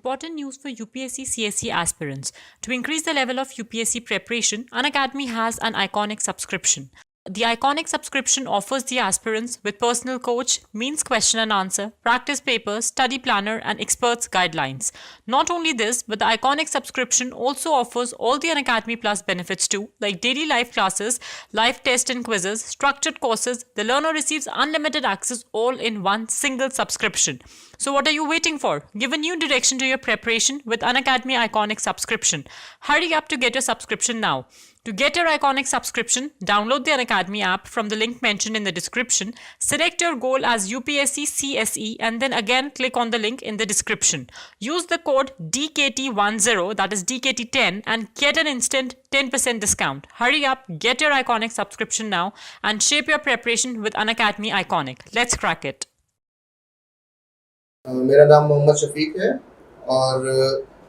important news for UPSC CSE aspirants. To increase the level of UPSC preparation, Unacademy has an iconic subscription. The iconic subscription offers the aspirants with personal coach, means question and answer, practice papers, study planner, and experts guidelines. Not only this, but the iconic subscription also offers all the Unacademy Plus benefits too, like daily live classes, live tests and quizzes, structured courses. The learner receives unlimited access all in one single subscription. So what are you waiting for? Give a new direction to your preparation with Unacademy Iconic subscription. Hurry up to get your subscription now. To get your Iconic subscription, download the Unacademy app from the link mentioned in the description. Select your goal as UPSC CSE and then again click on the link in the description. Use the code DKT10, that is DKT10, and get an instant 10% discount. Hurry up, get your Iconic subscription now and shape your preparation with Unacademy Iconic. Let's crack it. मेरा नाम मोहम्मद शफीक है और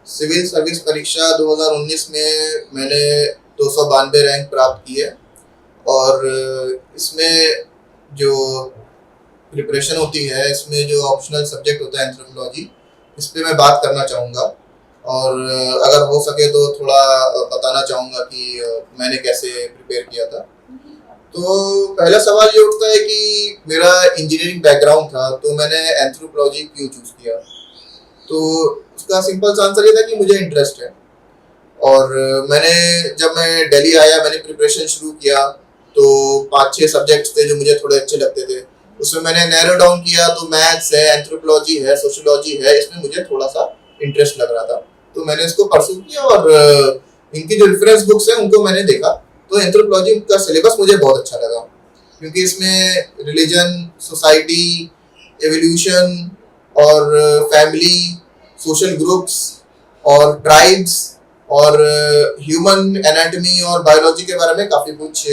civil service परीक्षा 2019 में मैंने 292 rank प्राप्त की है और इसमें जो प्रिपरेशन होती है, इसमें जो ऑप्शनल सब्जेक्ट होता है एंथ्रोपोलॉजी, इस पे मैं बात करना चाहूँगा और अगर हो सके तो थोड़ा बताना चाहूँगा कि मैंने कैसे प्रिपेयर किया था। तो पहला सवाल ये उठता है कि मेरा इंजीनियरिंग बैकग्राउंड था, तो मैंने एंथ्रोपोलॉजी क्यों चूज़ किया। तो उसका सिंपल सा आंसर ये था कि मुझे इंटरेस्ट है और जब मैं दिल्ली आया, मैंने प्रिपरेशन शुरू किया तो 5-6 सब्जेक्ट्स थे जो मुझे थोड़े अच्छे लगते थे। उसमें मैंने नैरो डाउन किया तो मैथ्स है, एंथ्रोपोलॉजी है, सोशियोलॉजी है, इसमें मुझे थोड़ा सा इंटरेस्ट लग रहा था तो मैंने इसको परस्यू किया और इनकी जो रेफरेंस बुक्स हैं उनको मैंने देखा तो एंथ्रोपोलॉजी का सिलेबस मुझे बहुत अच्छा लगा क्योंकि इसमें रिलीजन, सोसाइटी, एवोल्यूशन और फैमिली, सोशल ग्रुप्स और ट्राइब्स और ह्यूमन एनाटॉमी और बायोलॉजी के बारे में काफ़ी कुछ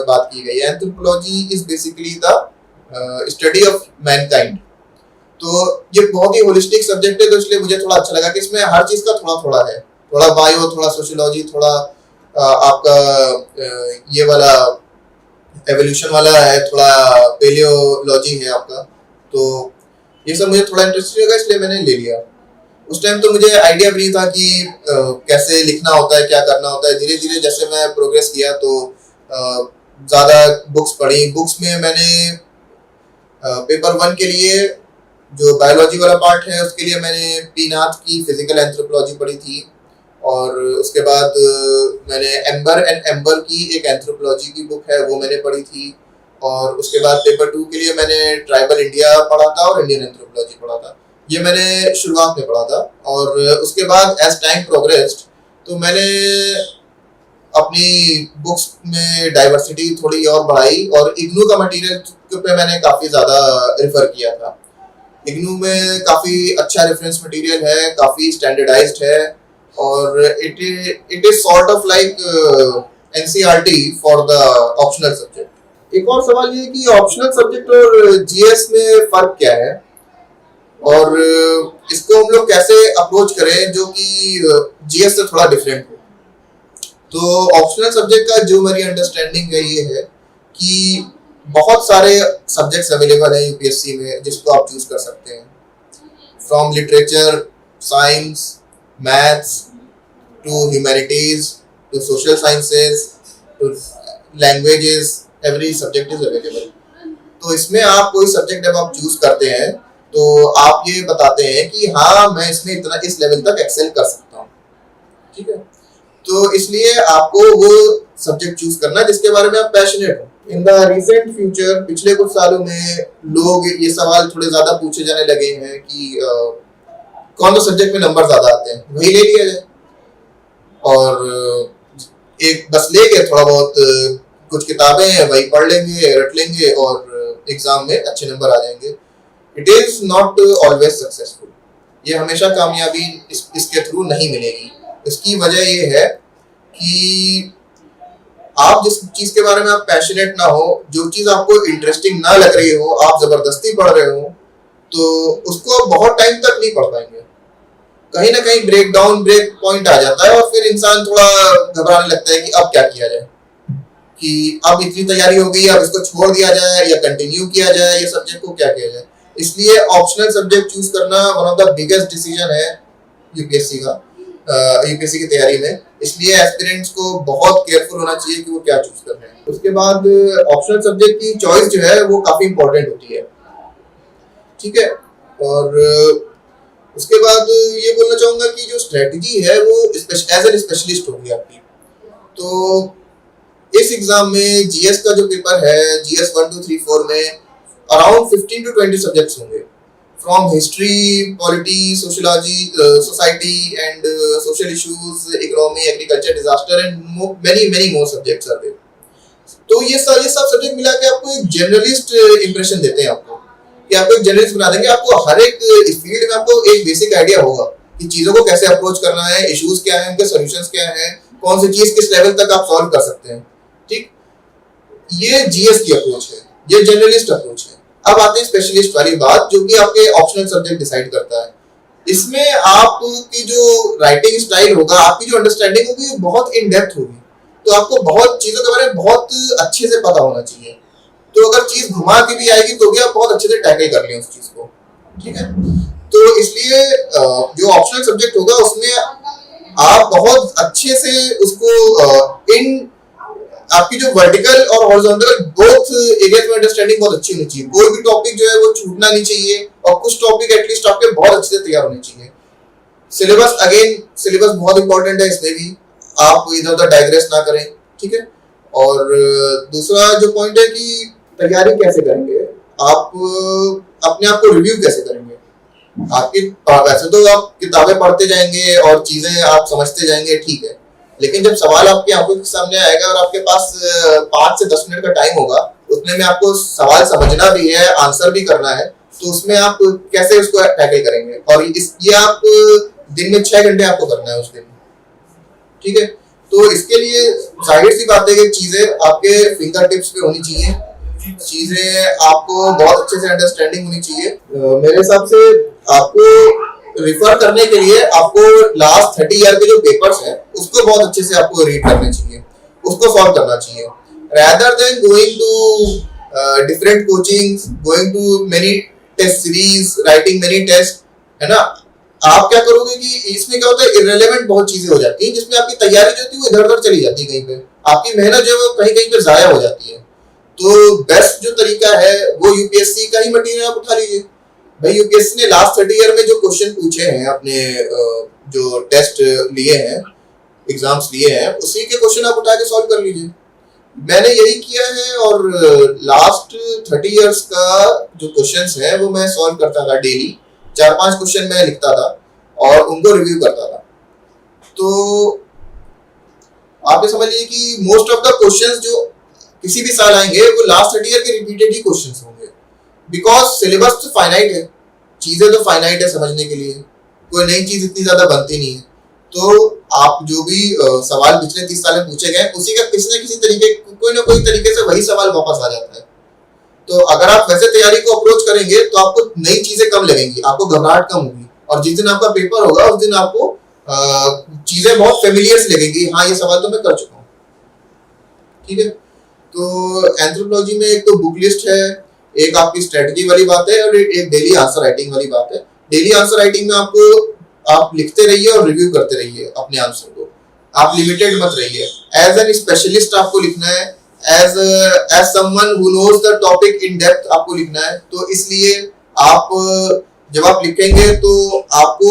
बात की गई है। Anthropology is basically the study of Mankind. तो ये बहुत ही होलिस्टिक सब्जेक्ट है, तो इसलिए मुझे थोड़ा अच्छा लगा कि इसमें हर चीज़ का थोड़ा थोड़ा है, थोड़ा बायो, थोड़ा सोशियोलॉजी, थोड़ा आपका ये वाला एवोल्यूशन वाला है, थोड़ा पेलियोलॉजी है आपका। तो ये सब मुझे थोड़ा इंटरेस्टिंग लगा इसलिए मैंने ले लिया। उस टाइम तो मुझे आइडिया भी नहीं था कि कैसे लिखना होता है, क्या करना होता है। धीरे धीरे जैसे मैं प्रोग्रेस किया तो ज़्यादा बुक्स पढ़ी। बुक्स में मैंने पेपर 1 के लिए जो बायोलॉजी वाला पार्ट है उसके लिए मैंने पी नाथ की फिजिकल एंथ्रोपोलॉजी पढ़ी थी और उसके बाद मैंने एम्बर एंड एम्बर की एक एंथ्रोपोलॉजी की बुक है वो मैंने पढ़ी थी और उसके बाद पेपर 2 के लिए मैंने ट्राइबल इंडिया पढ़ा था और इंडियन एंथ्रोपोलॉजी पढ़ा था। ये मैंने शुरुआत में पढ़ा था और उसके बाद एज टाइम प्रोग्रेस्ड तो मैंने अपनी बुक्स में डाइवर्सिटी थोड़ी और बढ़ाई और इग्नू का मटेरियल पे मैंने काफ़ी ज़्यादा रेफर किया था। इग्नू में काफ़ी अच्छा रेफरेंस मटेरियल है, काफ़ी स्टैंडर्डाइज्ड है और it is sort of like NCERT for the optional subject। एक और सवाल ये कि ऑप्शनल सब्जेक्ट और जीएस में फ़र्क क्या है और इसको हम लोग कैसे अप्रोच करें जो कि जीएस से थोड़ा डिफरेंट हो। तो ऑप्शनल सब्जेक्ट का जो मेरी अंडरस्टैंडिंग है ये है कि बहुत सारे सब्जेक्ट्स अवेलेबल हैं यूपीएससी में जिसको आप चूज कर सकते हैं, from literature, science, maths to humanities to social sciences to languages, every subject is available. तो इसमें आप कोई सब्जेक्ट जब आप चूज करते हैं तो आप ये बताते हैं कि हाँ मैं इसमें इतना इस लेवल तक एक्सेल कर सकता हूँ, ठीक है। तो इसलिए आपको वो सब्जेक्ट चूज करना है जिसके बारे में आप पैशनेट हो। इन द रिसेंट फ्यूचर, पिछले कुछ सालों में लोग ये सवाल थोड़े ज्यादा पूछे जाने लगे हैं कि कौन सा सब्जेक्ट में नंबर ज्यादा आते हैं वही ले लिया जाए और एक बस लेके थोड़ा बहुत कुछ किताबें वही पढ़ लेंगे, रट लेंगे और एग्जाम में अच्छे नंबर आ जाएंगे। It is not always successful. ये हमेशा कामयाबी इसके थ्रू नहीं मिलेगी। इसकी वजह ये है कि आप जिस चीज के बारे में आप पैशनेट ना हो, जो चीज आपको इंटरेस्टिंग ना लग रही हो, आप जबरदस्ती पढ़ रहे हो तो उसको बहुत टाइम तक नहीं पढ़ पाएंगे। कहीं ना कहीं ब्रेक पॉइंट आ जाता है और फिर इंसान थोड़ा घबराने लगता है कि अब क्या किया जाए, कि अब इतनी तैयारी हो गई, अब इसको छोड़ दिया जाए या कंटिन्यू किया जाए, ये सब्जेक्ट को क्या किया जाए। इसलिए ऑप्शनल सब्जेक्ट चूज करना one of the biggest decision है यूपीएससी का, यूपीएससी की तैयारी में, इसलिए एस्पिरेंट्स को बहुत केयरफुल होना चाहिए कि वो क्या चूज कर रहे हैं। उसके बाद ऑप्शनल सब्जेक्ट की चॉइस जो है वो काफी इंपॉर्टेंट होती है, ठीक है। और उसके बाद ये बोलना चाहूंगा कि जो स्ट्रेटजी है वो एज एन स्पेशलिस्ट होगी आपकी। तो इस एग्जाम में जीएस का जो पेपर है, जीएस 1 2 3 4 में अराउंड 15 to 20 सब्जेक्ट्स होंगे, from history, polity, sociology, society and social issues, economy, agriculture, disaster and many many more subjects are there. तो ये सब सब्जेक्ट मिला के आपको एक जर्नलिस्ट इंप्रेशन देते हैं आपको, कि आपको एक जर्नलिस्ट बना देंगे। आपको हर एक फील्ड में आपको एक बेसिक आइडिया होगा कि चीजों को कैसे अप्रोच करना है, इश्यूज क्या हैं, उनके सॉल्यूशंस क्या हैं, कौन सी चीज किस लेवल तक आप सॉल्व कर सकते हैं, ठीक। ये जीएस की अप्रोच है, ये जर्नलिस्ट अप्रोच है। अब आते हैं स्पेशलिस्ट वाली बात, जो कि आपके ऑप्शनल सब्जेक्ट डिसाइड करता है। इसमें आपकी जो राइटिंग स्टाइल होगा, आपकी जो अंडरस्टैंडिंग होगी, वो बहुत इन डेप्थ होगी। तो आपको बहुत चीजों के बारे में बहुत अच्छे से पता होना चाहिए। तो अगर चीज घुमा के भी आएगी तो भी आप बहुत अच्छे से टैकल कर लें उस चीज को, ठीक है। तो इसलिए जो ऑप्शनल सब्जेक्ट होगा उसमें आप बहुत अच्छे से उसको इन आपकी जो वर्टिकल और हॉरिजॉन्टल बोथ एरियाज में अंडरस्टैंडिंग बहुत अच्छी होनी चाहिए। कोई भी टॉपिक जो है वो छूटना नहीं चाहिए, और कुछ टॉपिक एटलीस्ट आपके बहुत अच्छे से तैयार होने चाहिए। सिलेबस बहुत इंपॉर्टेंट है, इसमें भी आप इधर उधर डाइग्रेस ना करें, ठीक है। और दूसरा जो पॉइंट है कि तैयारी कैसे करेंगे, आप अपने आप को रिव्यू कैसे करेंगे। आपकी वैसे तो आप किताबें पढ़ते जाएंगे और चीजें आप समझते जाएंगे, ठीक है, लेकिन जब सवाल आपकी आंखों के सामने आएगा और आपके पास 5 से 10 मिनट का टाइम होगा, उतने में आपको सवाल समझना भी है, आंसर भी करना है, तो उसमें आप कैसे उसको टैकल करेंगे। और ये आप दिन में 6 घंटे आपको करना है उस दिन, ठीक है। तो इसके लिए जाहिर सी बात है कि चीजें आपके फिंगर टिप्स पे होनी चाहिए, चीजें आपको बहुत अच्छे से अंडरस्टैंडिंग होनी चाहिए। मेरे हिसाब से आपको रिफर करने के लिए आपको लास्ट 30 ईयर के जो पेपर्स हैं उसको बहुत अच्छे से आपको रीड करना चाहिए, उसको सॉल्व करना चाहिए, rather than going to different coachings, going to many test series, writing many tests, है ना। आप क्या करोगे कि इसमें क्या होता है, इररिलेवेंट बहुत चीजें हो जाती हैं, जिसमें आपकी तैयारी जो होती है वो इधर उधर चली जाती है, कहीं पे आपकी मेहनत जो है वो कहीं कहीं पे जाया हो जाती है। तो बेस्ट जो तरीका है वो यूपीएससी का ही मटेरियल आप उठा लीजिए। भाई यूपीएससी ने लास्ट 30 ईयर में जो क्वेश्चन पूछे हैं, अपने जो टेस्ट लिए हैं, एग्जाम्स लिए हैं, उसी के क्वेश्चन आप उठा के सॉल्व कर लीजिए। मैंने यही किया है, और लास्ट 30 इयर्स का जो क्वेश्चंस है वो मैं सॉल्व करता था डेली। 4-5 क्वेश्चन मैं लिखता था और उनको रिव्यू करता था। तो आप ये समझिए कि मोस्ट ऑफ द क्वेश्चंस जो किसी भी साल आएंगे वो लास्ट 30 ईयर के रिपीटेड ही क्वेश्चंस होंगे, बिकॉज सिलेबस तो फाइनाइट है, चीजें तो फाइनाइट है समझने के लिए, कोई नई चीज इतनी ज्यादा बनती नहीं है। तो आप जो भी सवाल पिछले 30 साल में पूछे गए उसी का किसी न किसी तरीके, कोई ना कोई तरीके से वही सवाल वापस आ जाता है। तो अगर आप वैसे तैयारी को अप्रोच करेंगे तो आपको नई चीजें कम लगेंगी, आपको घबराहट कम होगी, और जिस दिन आपका पेपर होगा उस दिन आपको चीजें बहुत फेमिलियर से लगेंगी। हाँ, ये सवाल तो मैं कर चुका हूँ, ठीक है। तो एंथ्रोपोलॉजी में एक तो बुक लिस्ट है, एक आपकी स्ट्रेटजी वाली बात है, और एक डेली आंसर राइटिंग वाली बात है। डेली आंसर राइटिंग में आप लिखते रहिए और रिव्यू करते रहिए अपने आंसर को, आप लिमिटेड मत रहिए। एज एन स्पेशलिस्ट आपको लिखना है, as someone who knows the topic in depth आपको लिखना है। तो इसलिए आप जब आप लिखेंगे तो आपको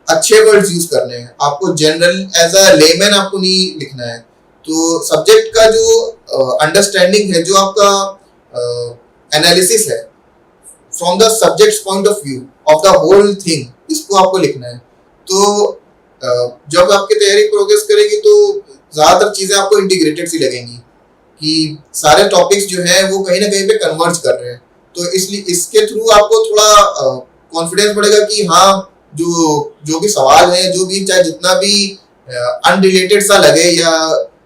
अच्छे वर्ड्स यूज करने हैं, आपको जनरल एज अ लेमैन आपको नहीं लिखना है। तो सब्जेक्ट का जो अंडरस्टैंडिंग है, जो आपका एनालिसिस है from the subject point of view of the whole thing, इसको आपको लिखना है। तो जब आपकी तैयारी प्रोग्रेस करेगी तो ज्यादातर चीजें आपको इंटीग्रेटेड सी लगेंगी कि सारे टॉपिक्स जो हैं वो कहीं ना कहीं पे कन्वर्ज कर रहे हैं। तो इसलिए इसके थ्रू आपको थोड़ा कॉन्फिडेंस बढ़ेगा कि हाँ, जो भी सवाल है, जो भी चाहे जितना भी अनरिलेटेड सा लगे या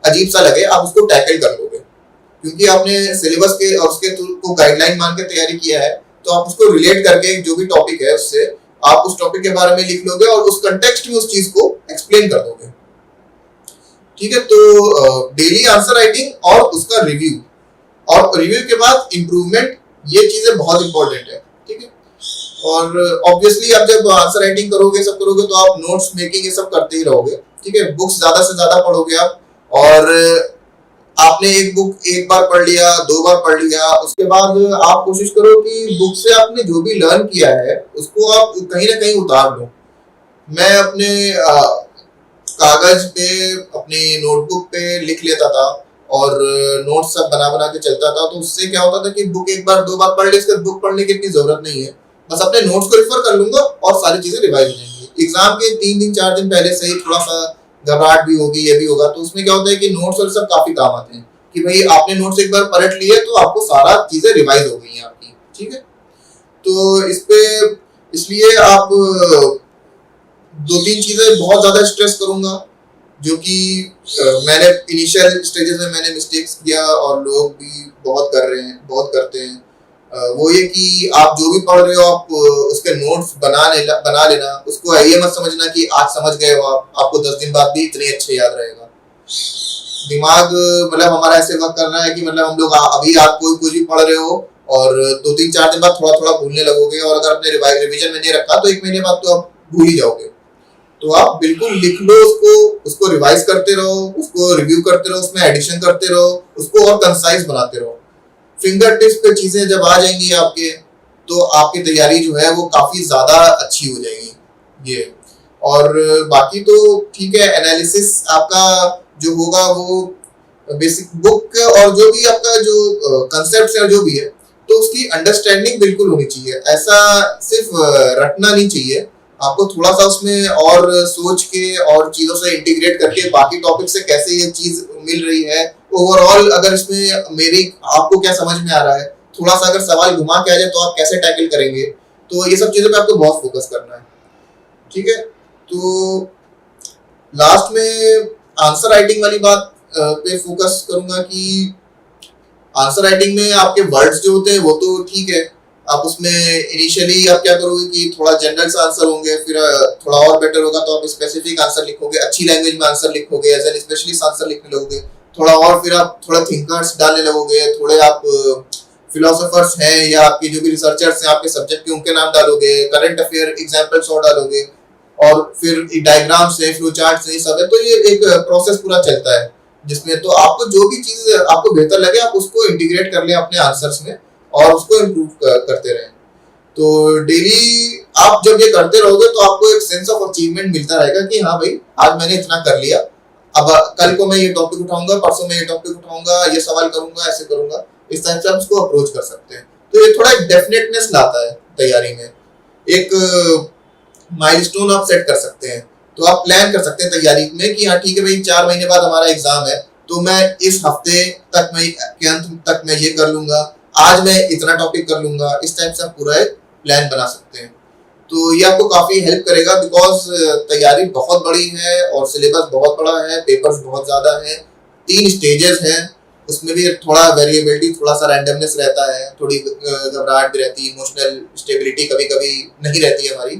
अजीब सा लगे, आप उसको टैकल कर लोगे, क्योंकि आपने सिलेबस के और उसके थ्रू को गाइडलाइन मान के तैयारी किया है। तो आप उसको रिलेट करके जो भी टॉपिक है उससे आप उस टॉपिक के बारे में लिख लोगे और उस कंटेक्स्ट में उस चीज को एक्सप्लेन कर दोगे, ठीक है। तो डेली आंसर राइटिंग और उसका रिव्यू, और रिव्यू के बाद इंप्रूवमेंट, ये चीजें बहुत इंपॉर्टेंट है, ठीक है। और ऑब्वियसली आप जब आंसर राइटिंग करोगे सब करोगे तो आप नोट्स मेकिंग ये सब करते ही रहोगे, ठीक है। बुक्स ज्यादा से ज्यादा पढ़ोगे आप, और आपने एक बुक एक बार पढ़ लिया, दो बार पढ़ लिया, उसके बाद आप कोशिश करो कि बुक से आपने जो भी लर्न किया है उसको आप कहीं ना कहीं उतार दो। मैं अपने कागज पे अपनी नोटबुक पे लिख लेता था और नोट सब बना बना के चलता था, तो उससे क्या होता था कि बुक एक बार दो बार पढ़ ली, इसके बुक पढ़ने की इतनी जरूरत नहीं है, बस अपने नोट्स को रिफर कर लूंगा और सारी चीजें रिवाइज हो जाएंगी। एग्जाम के 3 दिन 4 दिन पहले से ही थोड़ा सा घबराहट भी होगी, ये भी होगा, तो उसमें क्या होता है कि नोट्स और सब काफी काम आते हैं कि भाई आपने नोट्स एक बार पलट लिए तो आपको सारा चीजें रिवाइज हो गई हैं आपकी, ठीक है। तो इस पे इसलिए आप दो तीन चीजें बहुत ज्यादा स्ट्रेस करूंगा जो कि मैंने इनिशियल स्टेजेस में मैंने मिस्टेक्स किया और लोग भी बहुत कर रहे हैं, बहुत करते हैं। वो ये कि आप जो भी पढ़ रहे हो आप उसके नोट्स बना लेना, उसको ये मत समझना कि आज समझ गए हो आपको 10 दिन बाद भी इतने अच्छे याद रहेगा। दिमाग मतलब हमारा ऐसे वर्क करना है कि मतलब हम लोग अभी आप कोई कुछ भी पढ़ रहे हो और 2-3-4 दिन बाद थोड़ा थोड़ा भूलने लगोगे, और अगर आपने रिवीजन में नहीं रखा तो 1 महीने बाद तो आप भूल ही जाओगे। तो आप बिल्कुल लिख लो उसको रिवाइज करते रहो, उसको रिव्यू करते रहो, उसमें एडिशन करते रहो, उसको और कंसाइज बनाते रहो। फिंगर टिप्स पे चीजें जब आ जाएंगी आपके, तो आपकी तैयारी जो है वो काफी ज्यादा अच्छी हो जाएगी ये। और बाकी तो ठीक है, एनालिसिस आपका जो होगा वो बेसिक बुक और जो भी आपका जो कंसेप्ट है जो भी है, तो उसकी अंडरस्टैंडिंग बिल्कुल होनी चाहिए। ऐसा सिर्फ रटना नहीं चाहिए, आपको थोड़ा सा उसमें और सोच के और चीजों से इंटीग्रेट करके बाकी टॉपिक से कैसे ये चीज मिल रही है, ओवरऑल अगर इसमें मेरी आपको क्या समझ में आ रहा है, थोड़ा सा अगर सवाल घुमा के आ जाए तो आप कैसे टैकल करेंगे, तो ये सब चीजों पे आपको बहुत फोकस करना है, ठीक है। तो लास्ट में आंसर राइटिंग वाली बात पे फोकस करूंगा कि आंसर राइटिंग में आपके वर्ड्स जो होते हैं वो तो ठीक है, आप उसमें इनिशियली आप क्या करोगे कि थोड़ा जनरल सा आंसर होंगे, फिर थोड़ा और बेटर होगा तो आप स्पेसिफिक आंसर लिखोगे, अच्छी लैंग्वेज में आंसर लिखोगे, एज एन स्पेशलिस्ट आंसर लिखने लगोगे, थोड़ा और फिर आप थोड़ा थिंकर्स डालने लगोगे, थोड़े आप फिलोसोफर्स हैं या आपके जो भी रिसर्चर्स हैं आपके सब्जेक्ट के उनके नाम डालोगे, करंट अफेयर एग्जांपल्स और डालोगे, और फिर डायग्राम्स है, फ्लो चार्ट्स है, सब है। तो ये एक प्रोसेस पूरा चलता है जिसमें तो आपको जो भी चीज आपको बेहतर लगे आप उसको इंटीग्रेट कर लें अपने आंसर्स में और उसको इम्प्रूव करते रहें। तो डेली आप जब ये करते रहोगे तो आपको एक सेंस ऑफ अचीवमेंट मिलता रहेगा कि हाँ भाई आज मैंने इतना कर लिया, अब कल को मैं ये टॉपिक उठाऊंगा, परसों मैं ये टॉपिक उठाऊंगा, ये सवाल करूंगा, ऐसे करूंगा। इस टाइप से आप उसको अप्रोच कर सकते हैं। तो ये थोड़ा एक डेफिनेटनेस लाता है तैयारी में, एक माइलस्टोन आप सेट कर सकते हैं। तो आप प्लान कर सकते हैं तैयारी में कि हाँ ठीक है भाई 4 महीने बाद हमारा एग्जाम है, तो मैं इस हफ्ते तक के अंत तक मैं ये कर लूंगा, आज मैं इतना टॉपिक कर लूंगा। इस टाइप से आप पूरा एक प्लान बना सकते हैं। तो ये आपको काफी हेल्प करेगा, बिकॉज तैयारी बहुत बड़ी है और सिलेबस बहुत बड़ा है, पेपर्स बहुत ज्यादा है, 3 स्टेजेस हैं, उसमें भी थोड़ा वेरिएबिलिटी, थोड़ा सा रैंडमनेस रहता है, थोड़ी घबराहट भी रहती है, इमोशनल स्टेबिलिटी कभी कभी नहीं रहती है हमारी।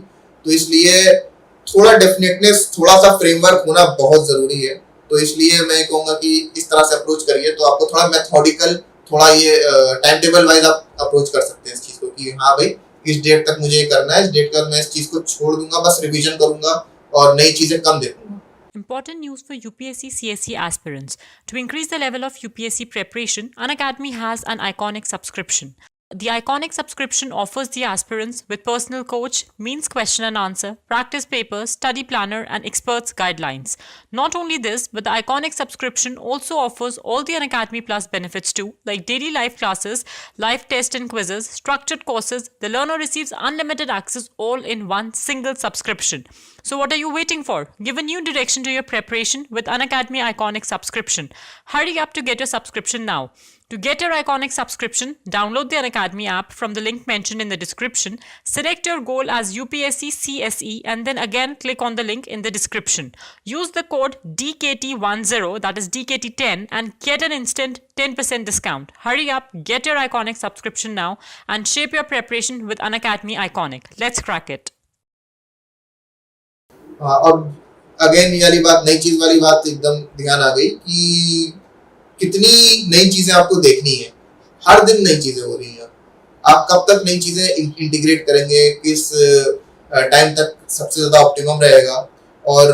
तो इसलिए थोड़ा डेफिनेटनेस, थोड़ा सा फ्रेमवर्क होना बहुत जरूरी है। तो इसलिए मैं कहूँगा कि इस तरह से अप्रोच करिए, तो आपको थोड़ा मेथोडिकल, थोड़ा ये टाइम टेबल वाइज आप अप्रोच कर सकते हैं इस चीज को कि हाँ भाई इस डेट तक मुझे ये करना है, इस डेट तक मैं इस चीज को छोड़ दूंगा, बस रिवीजन करूंगा और नई चीजें कम देखूंगा। Important news for UPSC CSE aspirants. To increase the level of UPSC preparation, Unacademy has an iconic subscription. The iconic subscription offers the aspirants with personal coach, means question and answer, practice papers, study planner, and experts' guidelines. Not only this, but the iconic subscription also offers all the Unacademy Plus benefits too, like daily live classes, live tests and quizzes, structured courses. The learner receives unlimited access all in one single subscription. So what are you waiting for? Give a new direction to your preparation with Unacademy Iconic subscription. Hurry up to get your subscription now. To get your Iconic subscription, download the Unacademy app from the link mentioned in the description. Select your goal as UPSC CSE and then again click on the link in the description. Use the code DKT10, that is DKT10, and get an instant 10% discount. Hurry up, get your Iconic subscription now and shape your preparation with Unacademy Iconic. Let's crack it. और again ये वाली बात, नई चीज वाली बात एकदम ध्यान आ गई कि कितनी नई चीजें आपको देखनी है, हर दिन नई चीजें हो रही हैं। आप कब तक नई चीजें इंटीग्रेट करेंगे, किस टाइम तक सबसे ज्यादा ऑप्टिमम रहेगा। और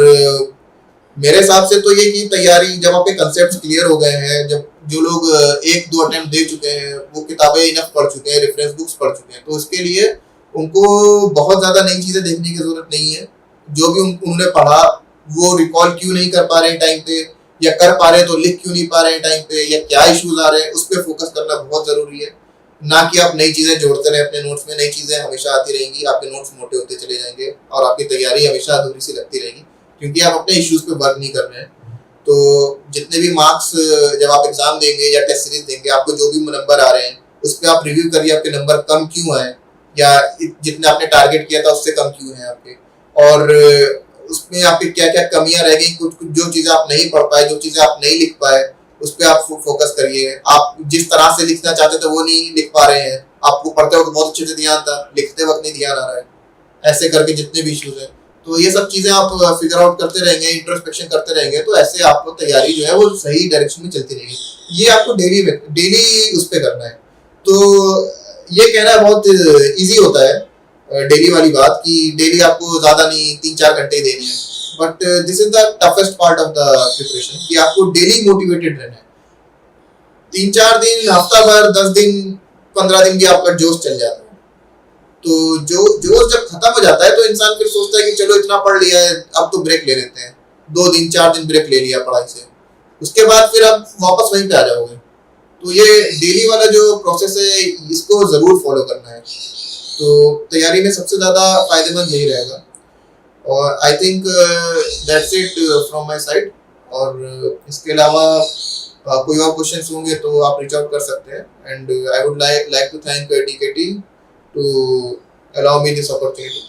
मेरे हिसाब से तो ये कि तैयारी, जब आपके कंसेप्ट क्लियर हो गए हैं, जब जो लोग एक दो अटेम्प्ट दे चुके हैं, वो किताबें इनफ पढ़ चुके हैं, रेफरेंस बुक्स पढ़ चुके हैं, तो उसके लिए उनको बहुत ज्यादा नई चीजें देखने की जरूरत नहीं है। जो भी उन्होंने पढ़ा वो रिकॉल क्यों नहीं कर पा रहे हैं टाइम पे, या कर पा रहे हैं तो लिख क्यों नहीं पा रहे हैं टाइम पे, या क्या इश्यूज आ रहे हैं, उस पर फोकस करना बहुत जरूरी है। ना कि आप नई चीजें जोड़ते रहे अपने नोट्स में। नई चीजें हमेशा आती रहेंगी, आपके नोट्स मोटे होते चले जाएंगे और आपकी तैयारी हमेशा अधूरी सी लगती रहेगी, क्योंकि आप अपने इश्यूज पे वर्क नहीं कर रहे हैं। तो जितने भी मार्क्स जब आप एग्जाम देंगे या टेस्ट सीरीज देंगे, आपको जो भी नंबर आ रहे हैं उस पर आप रिव्यू करिए, आपके नंबर कम क्यों आए, या जितने आपने टारगेट किया था उससे कम क्यों है आपके, और उसमें आपकी क्या क्या कमियां रह गई, कुछ कुछ जो चीजें आप नहीं पढ़ पाए, जो चीजें आप नहीं लिख पाए, उस पर आप फोकस करिए। आप जिस तरह से लिखना चाहते थे वो नहीं लिख पा रहे हैं, आपको पढ़ते वक्त बहुत अच्छे से ध्यान था, लिखते वक्त नहीं ध्यान आ रहा है, ऐसे करके जितने भी इश्यूज हैं, तो ये सब चीजें आप फिगर आउट करते रहेंगे, इंट्रोस्पेक्शन करते रहेंगे, तो ऐसे आपको तैयारी जो है वो सही डायरेक्शन में चलती रहेगी। ये आपको डेली उस पर करना है। तो ये कहना बहुत इजी होता है डेली वाली बात, कि डेली आपको ज्यादा नहीं 3-4 घंटे देने हैं, but this is the toughest part of the preparation, कि आपको डेली मोटिवेटेड रहना है। 3-4 दिन, हफ्ता भर, 10 दिन, 15 दिन भी आपका जोश चल जाता है। तो जो जोश जब खत्म हो जाता है तो इंसान फिर सोचता है कि चलो इतना पढ़ लिया है, अब तो ब्रेक ले लेते हैं। 2 दिन 4 दिन ब्रेक ले लिया पढ़ाई से, उसके बाद फिर आप वापस वहीं पे आ जाओगे। तो ये डेली वाला जो प्रोसेस है इसको जरूर फॉलो करना है। तो तैयारी में सबसे ज्यादा फायदेमंद यही रहेगा। और I think that's it from my side. और इसके अलावा कोई और क्वेश्चंस होंगे तो आप रीच आउट कर सकते हैं। And I would like to thank DKT to allow me this opportunity.